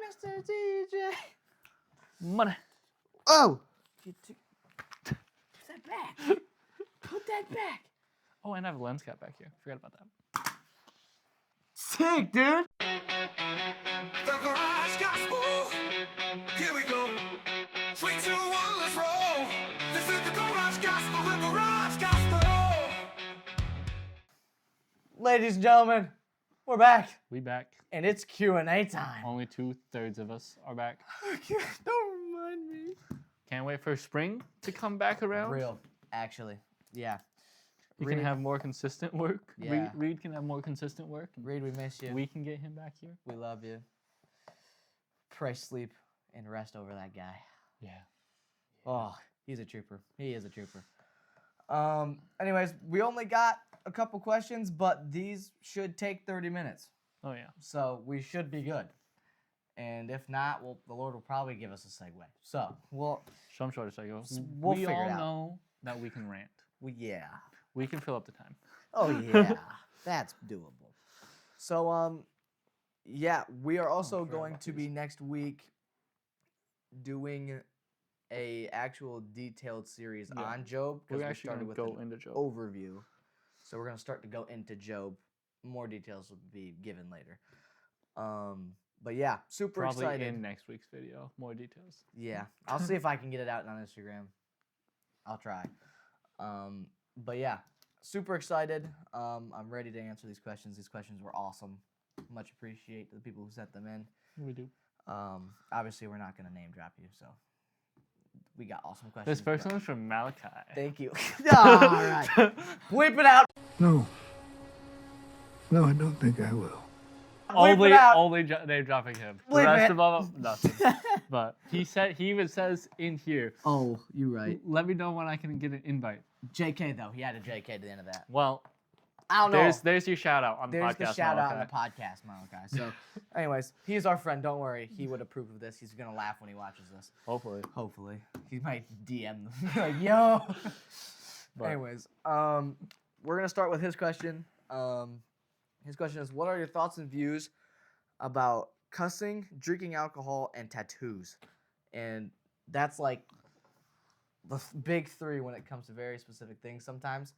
Mr. DJ. Money. Oh! Put that back. Put that back. Oh, and I have a lens cap back here. Forgot about that. Sick, dude. The Garage Gospel. Here we go. 3, 2, 1, let's roll. This is the Garage Gospel, the Garage Gospel. Ladies and gentlemen, we're back. We back. And it's Q&A time. Only 2/3 of us are back. Don't remind me. Can't wait for spring to come back around. Real, actually. Yeah. You can have more consistent work. Yeah. Reed can have more consistent work. Reed, we miss you. We can get him back here. We love you. Pray sleep and rest over that guy. Yeah. Oh, he's a trooper. He is a trooper. Anyways, we only got a couple questions, but these should take 30 minutes. Oh, yeah. So we should be good. And if not, well, the Lord will probably give us a segue. So Some sort of cycle. We'll we figure all it out. know that we can rant. yeah. We can fill up the time. Oh yeah, that's doable. So yeah, we are also forgot going about to be next week doing a actual detailed series Yeah. on Job because We're we actually started going with to go an into Job. overview. So we're gonna start to go into Job. More details will be given later. But yeah, super Probably excited. in next week's video. More details. Yeah, I'll see if I can get it out on Instagram. I'll try. But yeah, super excited. I'm ready to answer these questions. These questions were awesome. Much appreciate the people who sent them in. We do. Obviously, we're not going to name drop you, so we got awesome questions. This first one's from Malachi. Thank you. All right. Whip it out. No, I don't think I will. Whip it out. Only name dropping him. The Whip rest it. of them, nothing. But he even says in here, Oh, you're right. let me know when I can get an invite. JK, though. He had a JK to the end of that. Well, I don't know. there's your shout out on the There's podcast. the shout out on Malachi. the podcast, Malachi. So, anyways, he's our friend. Don't worry. He would approve of this. He's going to laugh when he watches this. Hopefully. Hopefully. He might DM them. Like, yo. But- Anyways, we're going to start with his question. His question is, what are your thoughts and views about cussing, drinking alcohol, and tattoos? And that's like the big three when it comes to very specific things sometimes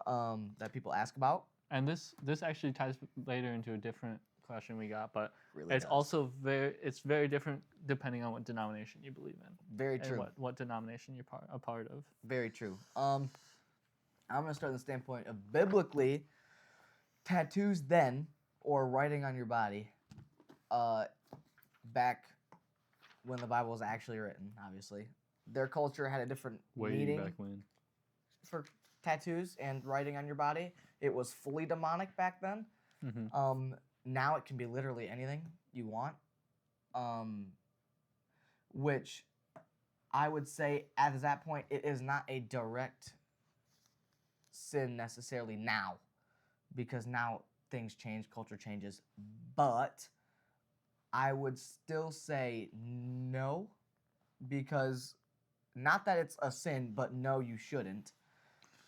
that people ask about. And this actually ties later into a different question we got, but Really it's does. also very different depending on what denomination you believe in. Very And true. what denomination you're a part of. Very true. I'm going to start from the standpoint of biblically, tattoos then, or writing on your body, back when the Bible was actually written, obviously, their culture had a different meaning back when. for tattoos and writing on your body. It was fully demonic back then. Mm-hmm. Now it can be literally anything you want, which I would say at that point it is not a direct sin necessarily now, because now things change, culture changes, but I would still say no, because not that it's a sin, but no, you shouldn't,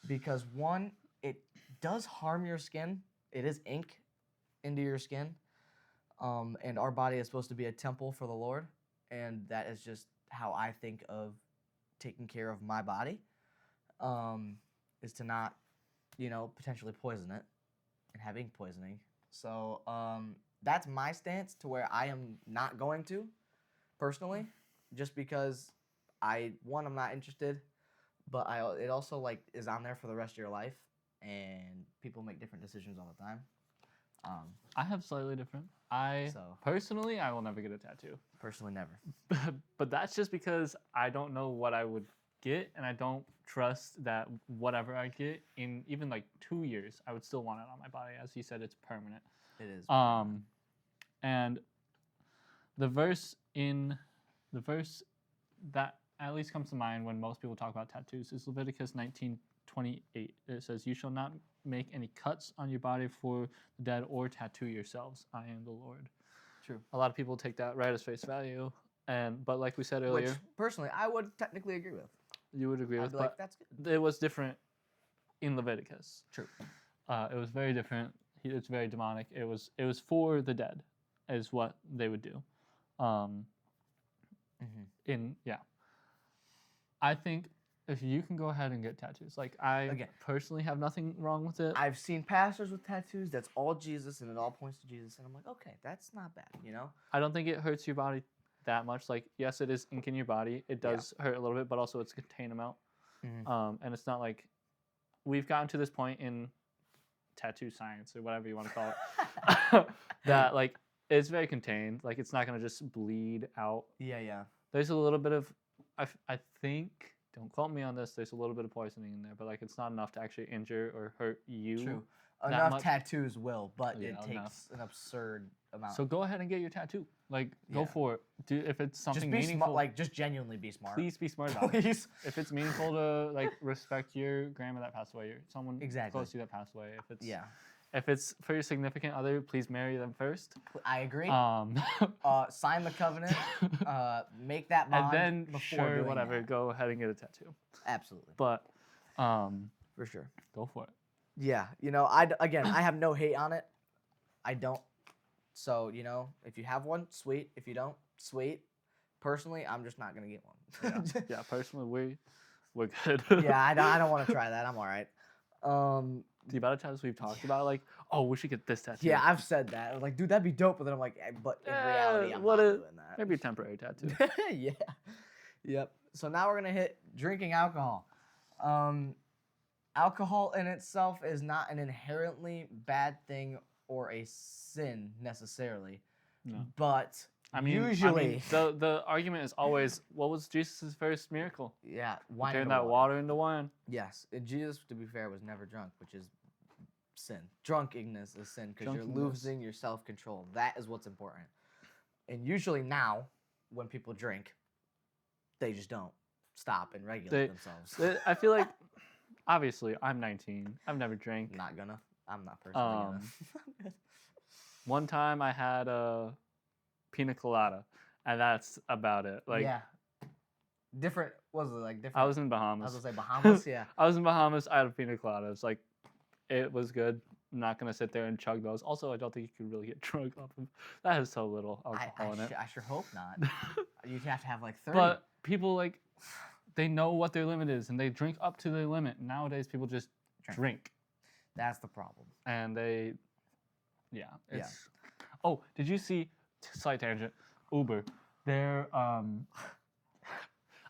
because one, it does harm your skin. It is ink into your skin, and our body is supposed to be a temple for the Lord, and that is just how I think of taking care of my body, is to not, potentially poison it and have ink poisoning. So that's my stance, to where I am not going to, personally, just because I'm not interested, but it also is on there for the rest of your life, and people make different decisions all the time. I have slightly different. Personally, I will never get a tattoo. Personally, never. But that's just because I don't know what I would get, and I don't trust that whatever I get in even 2 years, I would still want it on my body. As you said, it's permanent. It is. And the verse that at least comes to mind when most people talk about tattoos is Leviticus 19:28. It says, "You shall not make any cuts on your body for the dead or tattoo yourselves. I am the Lord." True. A lot of people take that right as face value, but like we said earlier, Which, personally, I would technically agree with. you would agree I'd with, be but like, that's good. it was different in Leviticus. True. It was very different. It's very demonic. It was for the dead, is what they would do. Yeah, I think if you can go ahead and get tattoos, like I Again. personally have nothing wrong with it. I've seen pastors with tattoos that's all Jesus and it all points to Jesus, and I'm like, okay, that's not bad, you know? I don't think it hurts your body that much. Like, yes, it is ink in your body. It does hurt a little bit, but also it's a contained amount. And it's not like we've gotten to this point in tattoo science or whatever you want to call it that like it's very contained. Like, it's not gonna just bleed out. Yeah. There's a little bit of, I think. Don't quote me on this. There's a little bit of poisoning in there, but like it's not enough to actually injure or hurt you. True. that Enough much. tattoos will, but Yeah, it takes enough. an absurd amount. So go ahead and get your tattoo. Like, go Yeah. for it. Do if it's something just be meaningful. smart, like just genuinely be smart. Please be smart about it. Please. If it's meaningful to like respect your grandma that passed away, or someone Exactly. close to you that passed away. If it's Yeah, if it's for your significant other, please marry them first. I agree. And Sign the covenant. Make that bond then before sure, doing whatever, that. go ahead and get a tattoo. Absolutely, But for sure. go for it. Yeah, you know, again, I have no hate on it. I don't. So, you know, if you have one, sweet. If you don't, sweet. Personally, I'm just not gonna get one. Yeah, personally, we're good. Yeah, I don't want to try that. I'm all right. The amount of times we've talked about like, oh, we should get this tattoo. Yeah, I've said that. I'm like, dude, that'd be dope. But then I'm like, but in reality, I'm not doing that. maybe a temporary tattoo. Yeah. Yep. So now we're gonna hit drinking alcohol. Alcohol in itself is not an inherently bad thing or a sin necessarily. No. But usually, the argument is always, what was Jesus' first miracle? yeah, wine Turn into that water into wine. Yes, and Jesus, to be fair, was never drunk, which is sin. Drunkenness is sin because you're Drunkenness. losing your self-control. That is what's important. And usually now, when people drink, they just don't stop and regulate themselves. I feel like, obviously, I'm 19. I've never drank. Not gonna. I'm not personally gonna. One time I had a pina colada, and that's about it. Like, yeah. Different. Was it like different? I was in I Bahamas. was gonna say Bahamas. Yeah. I was in Bahamas. I had a pina colada. It's like, it was good. I'm not gonna sit there and chug those. Also, I don't think you could really get drunk off of that. Has so little alcohol in it. I sure hope not. You'd have to have like 30. But people like, they know what their limit is, and they drink up to their limit. Nowadays, people just drink. That's the problem. And they, it's. Oh, did you see? Slight tangent. Uber. They're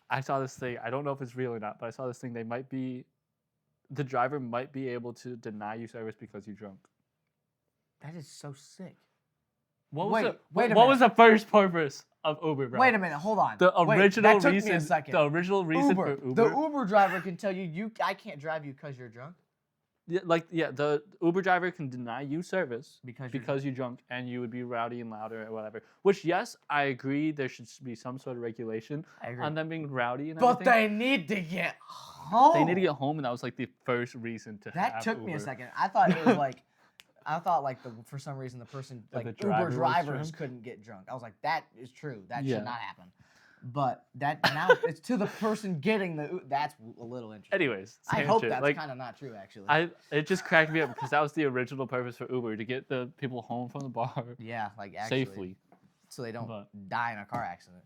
I saw this thing. I don't know if it's real or not, but I saw this thing. The driver might be able to deny you service because you're drunk. That is so sick. What Wait was a what minute. was the first purpose of Uber, bro? Wait a minute. Hold on. The Wait, original that took reason. Me a second. The original reason for Uber. The Uber driver can tell you I can't drive you because you're drunk. The Uber driver can deny you service Because you're drunk, and you would be rowdy and louder or whatever. Which, yes, I agree. There should be some sort of regulation I agree. on them being rowdy and But everything. they need to get home. They need to get home, and that was like the first reason to That have took me a Uber. second. I thought it was like, for some reason the person That like the driver Uber was drivers drunk? couldn't get drunk. I was like, that is true. That Yeah. should not happen. But that now it's to the person getting that's a little interesting. Anyways, I hope tangent. that's like, kind of not true actually. it just cracked me up because that was the original purpose for Uber, to get the people home from the bar yeah, like actually, safely. so they don't But- die in a car accident.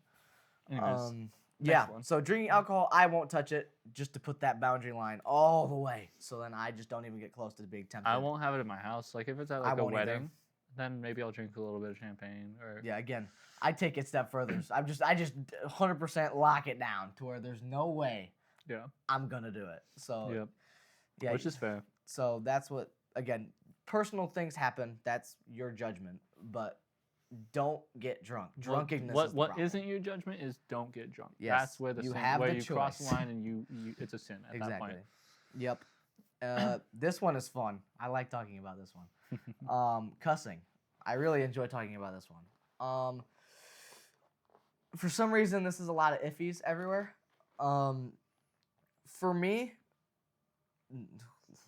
Anyways, Yeah. one. So drinking alcohol, I won't touch it just to put that boundary line all the way. So then I just don't even get close to being tempted. I won't have it at my house. Like, if it's at I like a won't either. wedding, then maybe I'll drink a little bit of champagne or Yeah, again, I take it a step further. So I just 100% lock it down to where there's no way yeah, I'm gonna do it. So yep, yeah, which is fair. so that's what, again, personal things happen. That's your judgment, but don't get drunk. Drunkenness. is the What problem. isn't your judgment is don't get drunk. Yes, That's where you sin, have where the you cross the choice. line and you it's a sin at that Exactly. point. Yep. This one is fun. I like talking about this one. Cussing. I really enjoy talking about this one. For some reason, this is a lot of iffies everywhere. For me,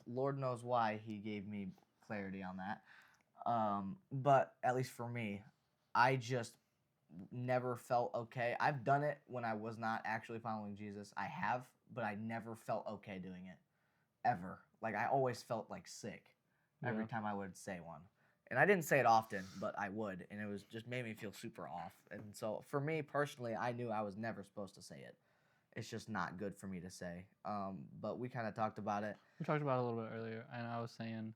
Lord knows why he gave me clarity on that. But at least for me, I just never felt okay. I've done it when I was not actually following Jesus. I have, but I never felt okay doing it. Ever. Like, I always felt like sick every Yeah. time I would say one. And I didn't say it often, but I would, and it was just made me feel super off. And so for me personally, I knew I was never supposed to say it. It's just not good for me to say. But we kind of talked about it. We talked about it a little bit earlier, and I was saying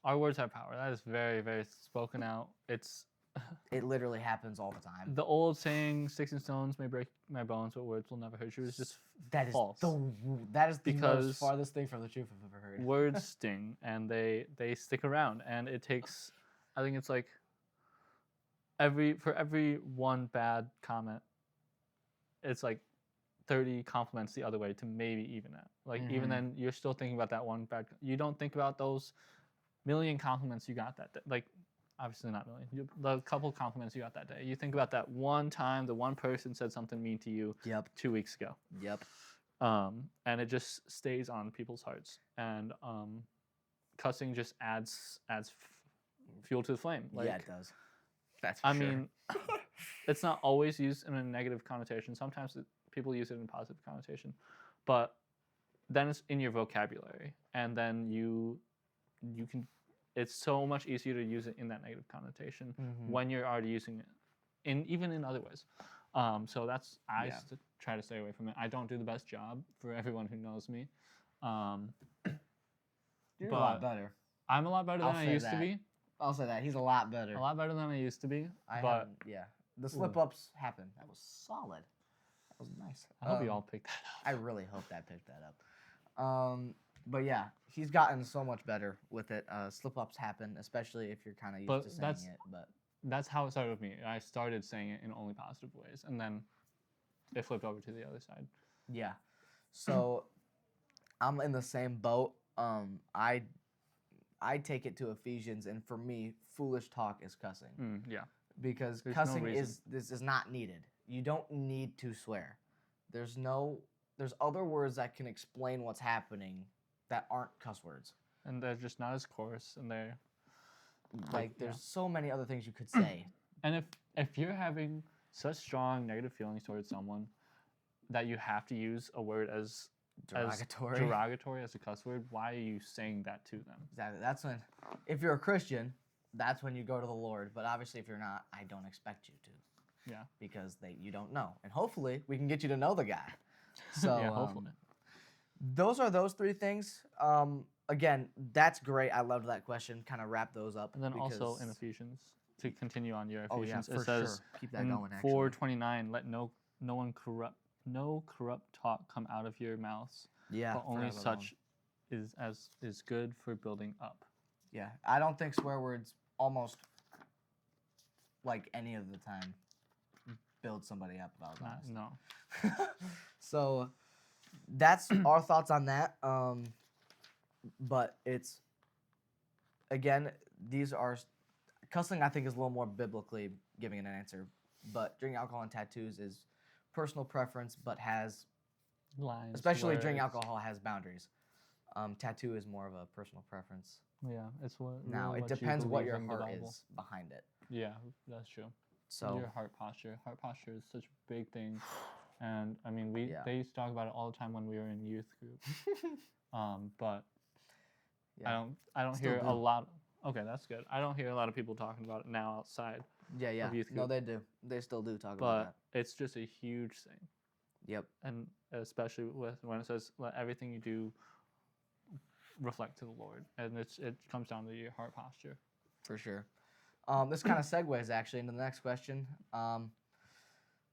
our words have power. That is very, very spoken out. It literally happens all the time. The old saying, "Sticks and stones may break my bones, but words will never hurt you," is just That is false. That is the Because most farthest thing from the truth I've ever heard. Words sting, and they stick around, and it takes. I think it's like for every one bad comment, it's like 30 compliments the other way to maybe even that. Like even then, you're still thinking about that one bad. You don't think about those million compliments you got that day. Like obviously not million. The couple compliments you got that day. You think about that one time the one person said something mean to you. Yep. 2 weeks ago. Yep. And it just stays on people's hearts. And cussing just adds fuel to the flame. Like, yeah, it does. That's for I sure. mean, it's not always used in a negative connotation. Sometimes people use it in a positive connotation, but then it's in your vocabulary, and then you can. It's so much easier to use it in that negative connotation when you're already using it, even in other ways. So that's try to stay away from it. I don't do the best job for everyone who knows me. You're a lot better. I'm a lot better than I used to be. I'll say that. He's a lot better. A lot better than I used to be. The slip-ups happened. That was solid. That was nice. I hope you all picked that up. I really hope that picked that up. But yeah, he's gotten so much better with it. Slip-ups happen, especially if you're kind of used to saying it. But that's how it started with me. I started saying it in only positive ways, and then it flipped over to the other side. Yeah. So I'm in the same boat. I take it to Ephesians, and for me, foolish talk is cussing. Yeah. Because There's cussing no is not needed. You don't need to swear. There's other words that can explain what's happening that aren't cuss words. And they're just not as coarse, and they're there's so many other things you could say. And if you're having such strong negative feelings towards someone that you have to use a word as derogatory as a cuss word, why are you saying that to them? Exactly. That's when, if you're a Christian, that's when you go to the Lord. But obviously, if you're not, I don't expect you to. Yeah. Because you don't know, and hopefully we can get you to know the guy. So yeah, hopefully. Those are those three things. Again, that's great. I loved that question. Kind of wrap those up. And then also in Ephesians, to continue on your Ephesians, it says keep that in going. Actually, 4:29, let no corrupt talk come out of your mouths. Yeah, but only such is good for building up. Yeah, I don't think swear words almost like any of the time build somebody up. About that. No. So that's our thoughts on that. But it's again, these are cussing. I think is a little more biblically giving an answer. But drinking alcohol and tattoos is personal preference, but has lines. Especially drinking alcohol has boundaries. Tattoo is more of a personal preference. Yeah, it's what. Now really it depends what your heart Bible is behind it. Yeah, that's true. So your heart posture. Heart posture is such a big thing, and I mean they used to talk about it all the time when we were in youth group. But yeah. I don't Still hear do. a lot. Okay, that's good. I don't hear a lot of people talking about it now outside. Yeah. Of youth No, group. they do. They still do talk about But that. it's just a huge thing. Yep. And especially when it says let everything you do reflect to the Lord, and it comes down to your heart posture. For sure. This kind of segues actually into the next question. I'm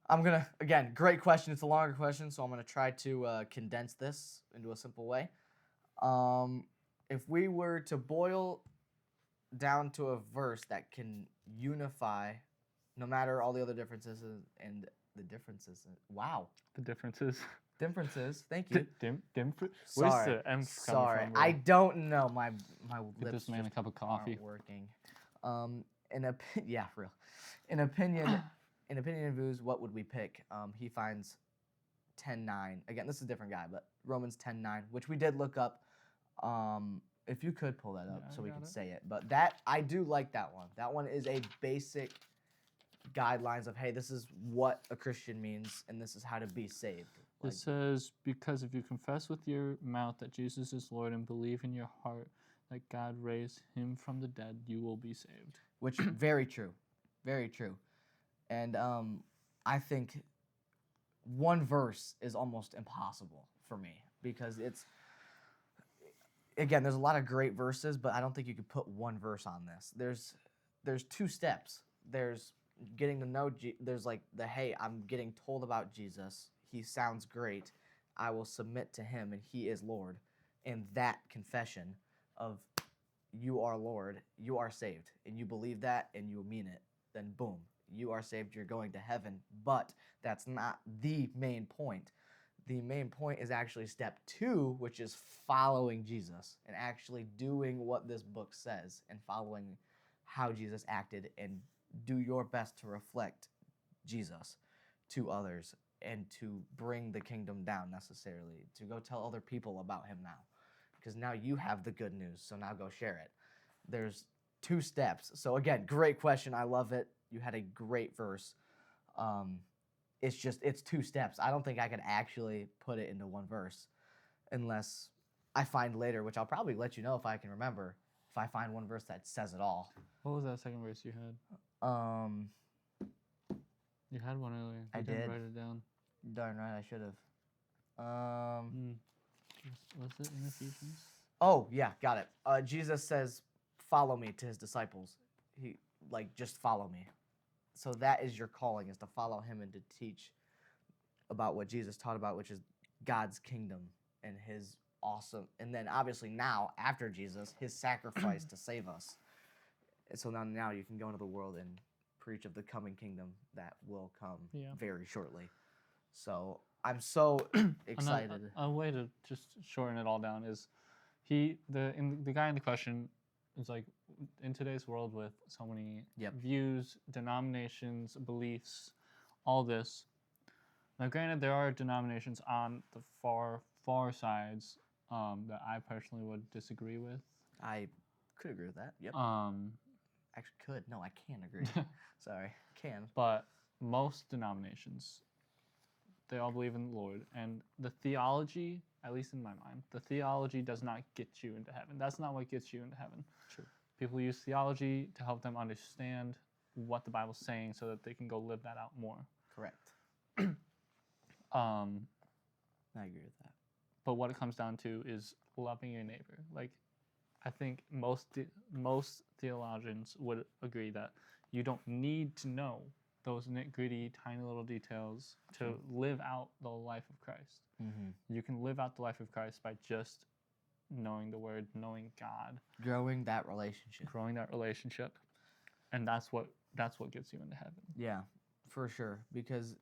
gonna again, great question. It's a longer question, so I'm gonna try to condense this into a simple way. If we were to boil down to a verse that can unify, no matter all the other differences and the differences. Wow. The differences. Differences. Thank you. Where's Sorry. the M Sorry. coming from? I don't know. My Get lips this man a just cup of coffee. aren't working. For real. In opinion and views, what would we pick? He finds 10:9. Again, this is a different guy, but Romans 10:9, which we did look up. If you could pull that up Yeah, so we I can got it. say it. But that I do like that one. That one is a basic guidelines of hey, this is what a Christian means and this is how to be saved. It says, because if you confess with your mouth that Jesus is Lord and believe in your heart that God raised him from the dead, you will be saved. Which very true, very true. And I think one verse is almost impossible for me because it's, again, there's a lot of great verses, but I don't think you could put one verse on this. There's two steps. There's getting to know there's like the, hey, I'm getting told about Jesus. He sounds great. I will submit to him and he is Lord. And that confession of you are Lord, you are saved, and you believe that and you mean it, then boom, you are saved, you're going to heaven. But that's not the main point. The main point is actually step 2, which is following Jesus and actually doing what this book says and following how Jesus acted, and do your best to reflect Jesus to others and to bring the kingdom down necessarily, to go tell other people about him now. Because now you have the good news, so now go share it. There's 2 steps. So again, great question. I love it. You had a great verse. It's 2 steps. I don't think I could actually put it into one verse unless I find later, which I'll probably let you know if I can remember, if I find one verse that says it all. What was that second verse you had? You had one earlier. I didn't did. Write it down. Darn right, I should have. Was it in Ephesians? Oh, yeah, got it. Jesus says, follow me to his disciples. He, like, just follow me. So that is your calling, is to follow him and to teach about what Jesus taught about, which is God's kingdom and his awesome. And then obviously now, after Jesus, his sacrifice to save us. And so now you can go into the world and preach of the coming kingdom that will come very shortly. So I'm so excited. A way to just shorten it all down is the guy in the question is like, in today's world with so many views, denominations, beliefs, all this. Now, granted, there are denominations on the far sides that I personally would disagree with. I could agree with that. Yep. Actually, could. No, I can't agree. Sorry, can. But most denominations, they all believe in the Lord, and the theology, at least in my mind, the theology does not get you into heaven. That's not what gets you into heaven. True. People use theology to help them understand what the Bible's saying so that they can go live that out more. Correct. I agree with that. But what it comes down to is loving your neighbor. Like, I think most theologians would agree that you don't need to know those nit-gritty, tiny little details to live out the life of Christ. Mm-hmm. You can live out the life of Christ by just knowing the Word, knowing God, growing that relationship, and that's what gets you into heaven. Yeah, for sure. Because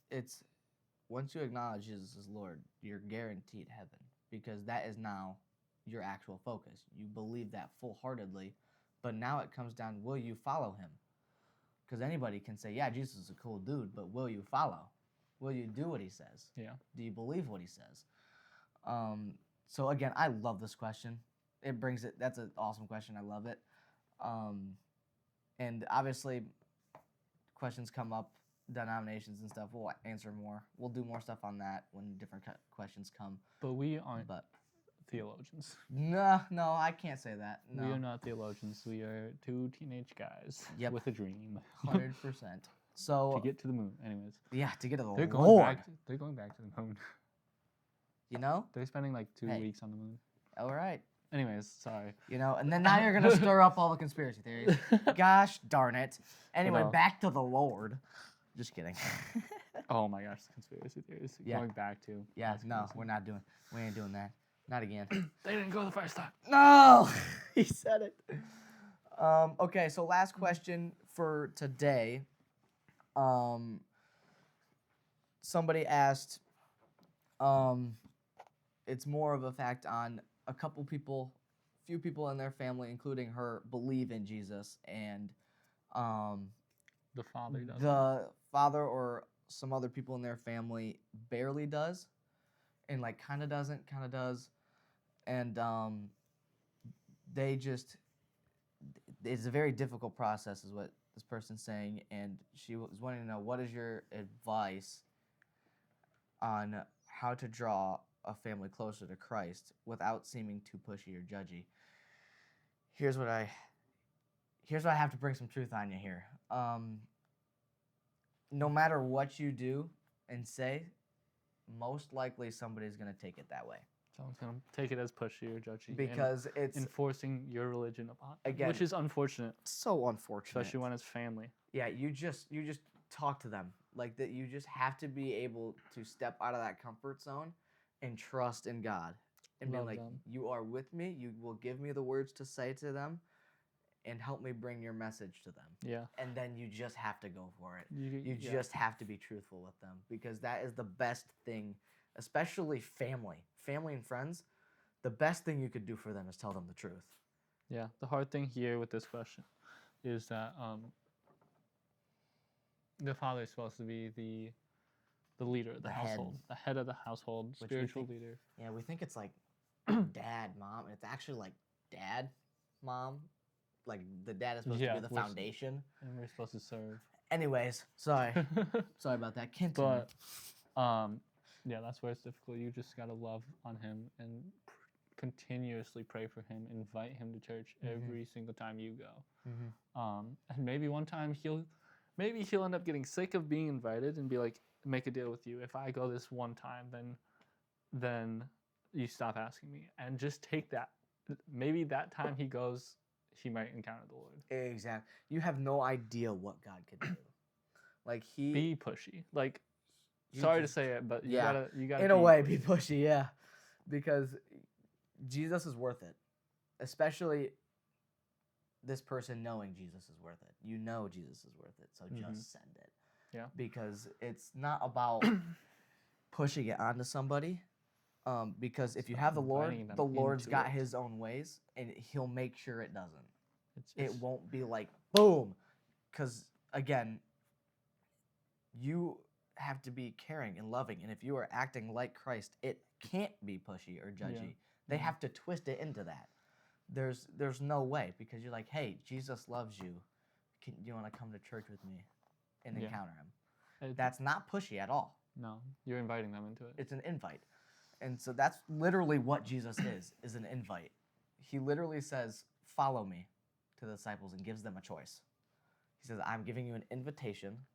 it's once you acknowledge Jesus as Lord, you're guaranteed heaven. Because that is now your actual focus. You believe that full-heartedly, but now it comes down: will you follow him? Because anybody can say, yeah, Jesus is a cool dude, but will you follow? Will you do what he says? Yeah. Do you believe what he says? So again, I love this question. It brings it. That's an awesome question. I love it. And obviously, questions come up, denominations and stuff. We'll answer more. We'll do more stuff on that when different questions come. But we aren't theologians. No, I can't say that. No. We are not theologians. We are 2 teenage guys with a dream. 100%. So to get to the moon, anyways. Yeah, to get to the Lord. They're going back to the moon. You know? They're spending like 2 weeks on the moon. All right. Anyways, sorry. You know, and then now you're going to stir up all the conspiracy theories. Gosh darn it. Anyway, back to the Lord. Just kidding. Oh my gosh, the conspiracy theories. Yeah. Going back to. Yeah, no, we ain't doing that. Not again. They didn't go the first time. No! He said it. Okay, so last question for today. Somebody asked, it's more of a fact on a few people in their family, including her, believe in Jesus, and the father doesn't. The father or some other people in their family barely does, and like kind of doesn't, kind of does, and it's a very difficult process, is what this person's saying, and she was wanting to know, what is your advice on how to draw a family closer to Christ without seeming too pushy or judgy? here's what I have to bring some truth on you here. No matter what you do and say, most likely somebody's gonna take it that way Someone's gonna take it as pushy or judgy. and because it's enforcing your religion upon them, Again, which is unfortunate, so unfortunate. especially when it's family. Yeah, you just talk to them like that. You just have to be able to step out of that comfort zone and trust in God and Love be like, them. you are with me. You will give me the words to say to them and help me bring your message to them. Yeah. And then you just have to go for it. You Yeah. just have to be truthful with them because that is the best thing, especially family and friends. The best thing you could do for them is tell them the truth. Yeah. The hard thing here with this question is that the father is supposed to be the leader of the The head. household, the head of the household, Which we spiritual think- leader. Yeah, we think it's like dad, mom, and it's actually like dad, mom. Like the dad is supposed to Yeah, be the we're s- foundation. And we're supposed to serve. Anyways, sorry about that. Continue. But yeah, that's where it's difficult. You just gotta love on him and continuously pray for him. Invite him to church every single time you go. And maybe one time he'll end up getting sick of being invited and be like, make a deal with you. If I go this one time, then you stop asking me, and just take that. Maybe that time he goes, he might encounter the Lord. Exactly. You have no idea what God could do. Like Be pushy. Like, You sorry just- to say it, but yeah. you gotta in a way, be pushy, yeah, because Jesus is worth it. Especially this person knowing Jesus is worth it. You know Jesus is worth it, so just send it. Yeah. Because it's not about pushing it onto somebody. Because if you have the Lord, inviting them the Lord's into got it. His own ways, and He'll make sure it doesn't. It It's- won't be like boom, because again, you have to be caring and loving, and if you are acting like Christ, it can't be pushy or judgy. They have to twist it into that. There's no way, because you're like, hey, Jesus loves you. You want to come to church with me and Yeah. encounter Him? it- That's not pushy at all. no, you're inviting them into it. It's an invite. And so that's literally what Jesus is an invite. He literally says, follow me to the disciples and gives them a choice. He says, I'm giving you an invitation,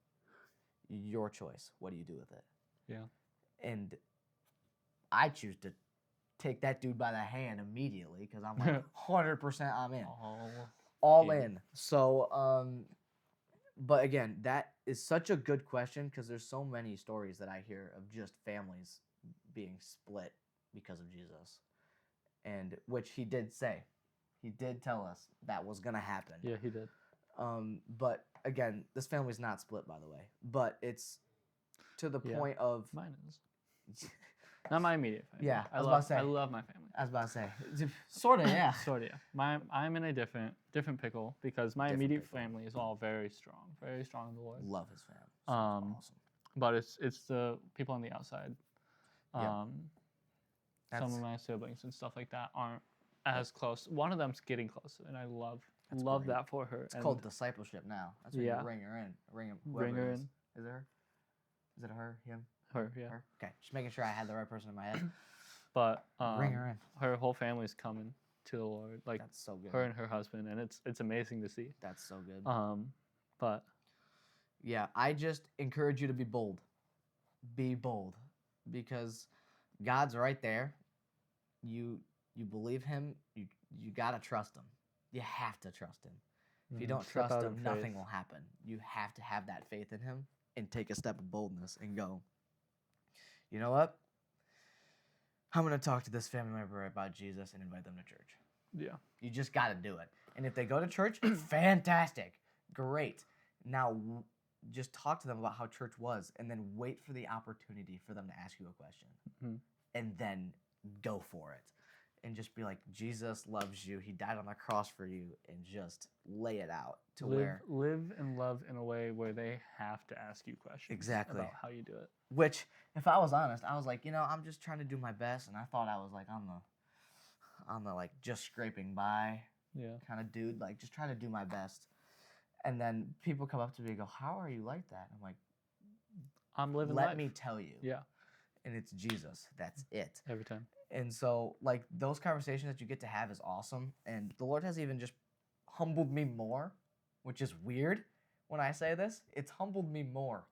your choice. What do you do with it? Yeah. And I choose to take that dude by the hand immediately because I'm like 100% I'm in. All Yeah. in. So, but again, that is such a good question because there's so many stories that I hear of just families being split because of Jesus, and which He did say, He did tell us that was gonna happen. Yeah, he did. But again, this family's not split, by the way. But it's to the Yeah. point of Mine is. Not my immediate family. Yeah, I was love, about to say. I love my family. I was about to say, sort of, yeah. Sort of, yeah. I'm in a different pickle because my Different immediate pickle. family is all very strong in the Lord. Love his family. Um, Awesome. But it's the people on the outside. Yeah. Some That's- of my siblings and stuff like that aren't as close. One of them's getting closer, and I love That's love great. that for her. It's and called discipleship now. That's when Yeah. you ring her in. Ring Bring whoever her it is. in. Is it her? Is it her? Him? her, yeah. Her? Okay, just making sure I had the right person in my head. But Bring her in. her whole family's coming to the Lord, like That's so good. her and her husband, and it's amazing to see. That's so good. But Yeah, I just encourage you to be bold. Be bold, because God's right there. You believe Him. You gotta trust Him. You have to trust Him. If you don't step trust out Him, in nothing faith. will happen. You have to have that faith in Him and take a step of boldness and go, you know what? I'm gonna talk to this family member about Jesus and invite them to church. Yeah. You just got to do it. And if they go to church, fantastic. Great. Now, just talk to them about how church was and then wait for the opportunity for them to ask you a question. Mhm. And then go for it. And just be like, Jesus loves you. He died on the cross for you. And just lay it out to where. Live and love in a way where they have to ask you questions Exactly. about how you do it. Which, if I was honest, I was like, I'm just trying to do my best. And I thought I was like on the like just scraping by Yeah. kind of dude, like just trying to do my best. And then people come up to me and go, how are you like that? I'm like, I'm living let life. me tell you. Yeah. and it's Jesus. That's it. Every time. And so, like, those conversations that you get to have is awesome. And the Lord has even just humbled me more, which is weird when I say this. It's humbled me more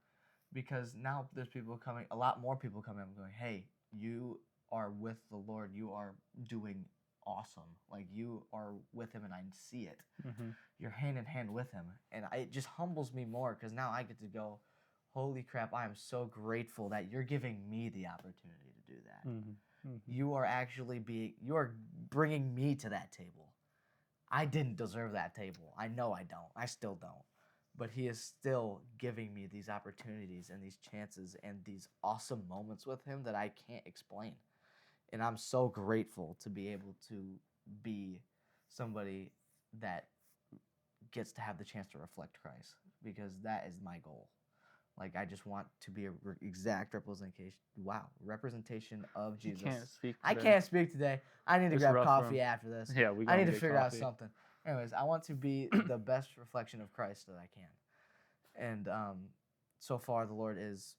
because now there's people coming, a lot more people coming up and going, hey, you are with the Lord. You are doing awesome. Like, you are with him and I see it. Mm-hmm. You're hand in hand with him. And it just humbles me more because now I get to go, holy crap, I am so grateful that you're giving me the opportunity to do that. Mm-hmm. Mm-hmm. You are bringing me to that table. I didn't deserve that table. I know I don't. I still don't. But he is still giving me these opportunities and these chances and these awesome moments with him that I can't explain. And I'm so grateful to be able to be somebody that gets to have the chance to reflect Christ, because that is my goal. Like, I just want to be a exact representation of Jesus. You can't speak I today. can't speak today. I need to It's grab rough coffee room. after this. Yeah, we I gonna need to get figure out coffee. something. Anyways, I want to be the best reflection of Christ that I can. And so far, the Lord is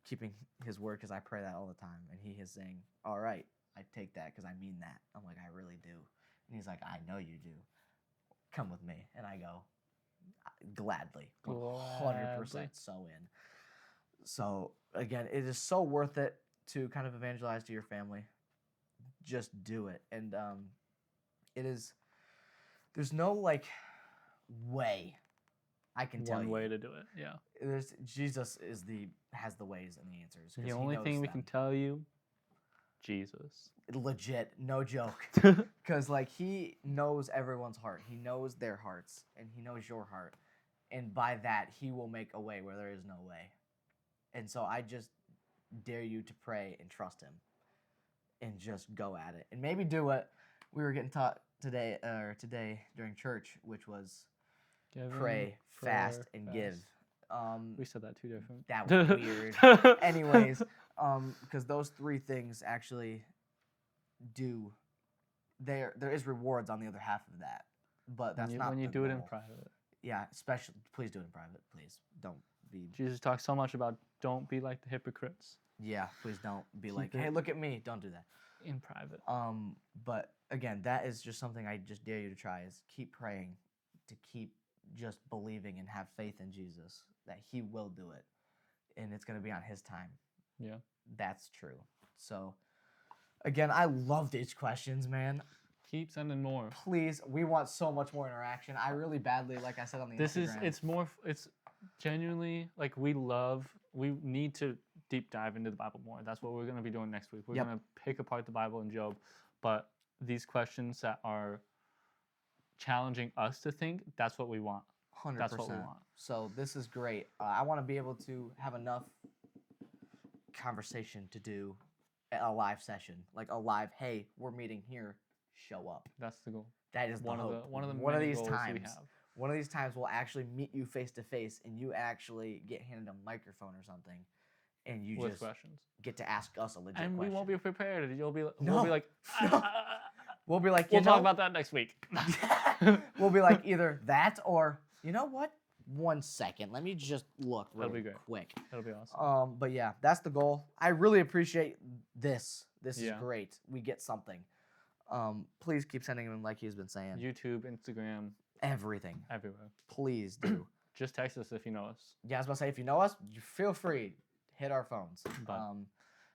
keeping his word, because I pray that all the time. And he is saying, all right, I take that because I mean that. I'm like, I really do. And he's like, I know you do. Come with me. And I go, gladly. 100% so in. So, again, it is so worth it to kind of evangelize to your family. Just do it. And there's no, like, way I can tell you. One way to do it. Yeah. Jesus has the ways and the answers. 'cause The he only knows thing we them. can tell you, Jesus. Legit, no joke. Because, like, he knows everyone's heart. He knows their hearts, and he knows your heart. And by that, he will make a way where there is no way. And so I just dare you to pray and trust him and just go at it. And maybe do what we were getting taught today during church, which was pray, fast, and give. We said that 2 different. That was weird. Anyways, because those 3 things actually there is rewards on the other half of that, but that's not when you the do it in goal. private. Yeah, especially please do it in private. Please don't be. Jesus talks so much about don't be like the hypocrites Yeah, please don't be Keep like, it- hey, look at me. Don't do that. in private. But again, that is just something I just dare you to try, is keep praying, to keep just believing and have faith in Jesus that he will do it, and it's going to be on his time. Yeah. That's true. So again, I love these questions, man. Keep sending more. Please, we want so much more interaction. I really badly, like I said on the Instagram. It's genuinely like we need to deep dive into the Bible more. That's what we're going to be doing next week. We're Yep. going to pick apart the Bible and Job, but these questions that are challenging us to think, that's what we want. 100%. That's what we want. So this is great. I want to be able to have enough conversation to do a live session, like a live, hey, we're meeting here, show up. That's the goal. That is the One hope. of the one of many these goals we times. have. One of these times we'll actually meet you face to face, and you actually get handed a microphone or something, and you With just questions. get to ask us a legit And question. we won't be prepared. We'll be No. like, No. We'll be like, we'll talk about that next week. We'll be like either that or, you know what? 1 second. Let me just look That'll really be great. quick. That'll be awesome. But yeah, that's the goal. I really appreciate this. This is Yeah. great. We get something. Please keep sending them, like he's been saying. YouTube, Instagram, Everything. everywhere. Please do. Just text us if you know us. Yeah, I was about to say, if you know us, you feel free. Hit our phones. But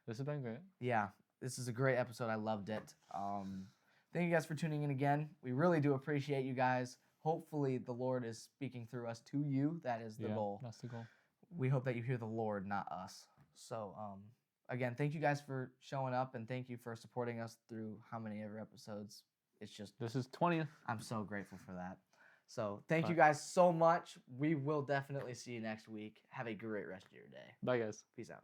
this has been great. Yeah, this is a great episode. I loved it. Thank you guys for tuning in again. We really do appreciate you guys. Hopefully, the Lord is speaking through us to you. That is the goal. That's the goal. We hope that you hear the Lord, not us. So, again, thank you guys for showing up, and thank you for supporting us through how many ever episodes. It's just, This is 20th. I'm so grateful for that. So, thank you guys so much. We will definitely see you next week. Have a great rest of your day. Bye, guys. Peace out.